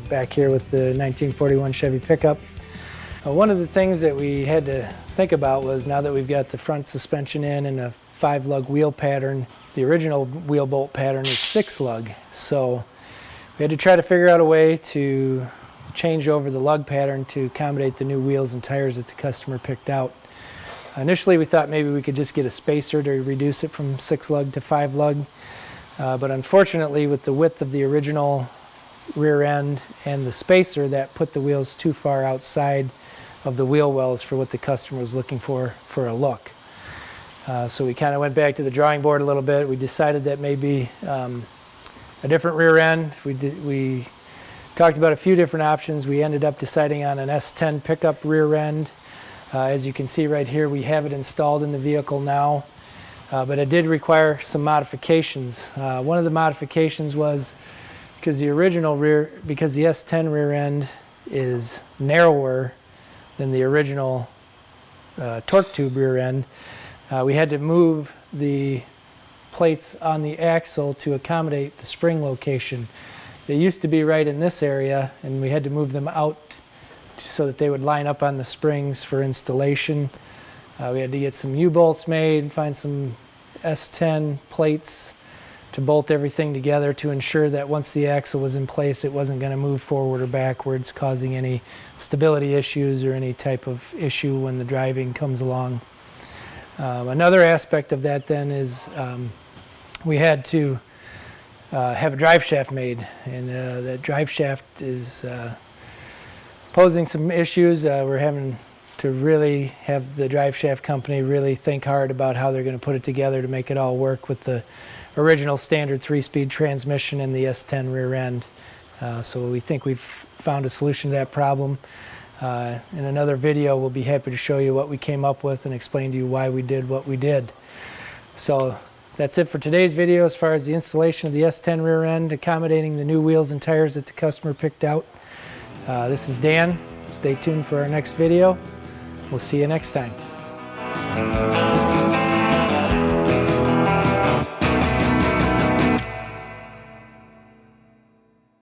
back here with the 1941 Chevy pickup. One of the things that we had to think about was, now that we've got the front suspension in and a 5-lug wheel pattern, the original wheel bolt pattern is 6-lug. So we had to try to figure out a way to change over the lug pattern to accommodate the new wheels and tires that the customer picked out. Initially we thought maybe we could just get a spacer to reduce it from 6-lug to 5-lug, but unfortunately with the width of the original rear end and the spacer, that put the wheels too far outside of the wheel wells for what the customer was looking for a look. So we kind of went back to the drawing board a little bit. We decided that maybe a different rear end. We talked about a few different options. We ended up deciding on an S10 pickup rear end. As you can see right here, we have it installed in the vehicle now, but it did require some modifications. One of the modifications was because the S10 rear end is narrower than the original torque tube rear end, we had to move the plates on the axle to accommodate the spring location. They used to be right in this area, and we had to move them out so that they would line up on the springs for installation. We had to get some U-bolts made, find some S10 plates to bolt everything together to ensure that once the axle was in place, it wasn't going to move forward or backwards, causing any stability issues or any type of issue when the driving comes along. Another aspect of that then is we had to have a drive shaft made, and that drive shaft is posing some issues. We're having to really have the drive shaft company really think hard about how they're going to put it together to make it all work with the original standard 3-speed transmission and the S10 rear end. So we think we've found a solution to that problem. In another video, we'll be happy to show you what we came up with and explain to you why we did what we did. So that's it for today's video as far as the installation of the S10 rear end, accommodating the new wheels and tires that the customer picked out. This is Dan. Stay tuned for our next video. We'll see you next time.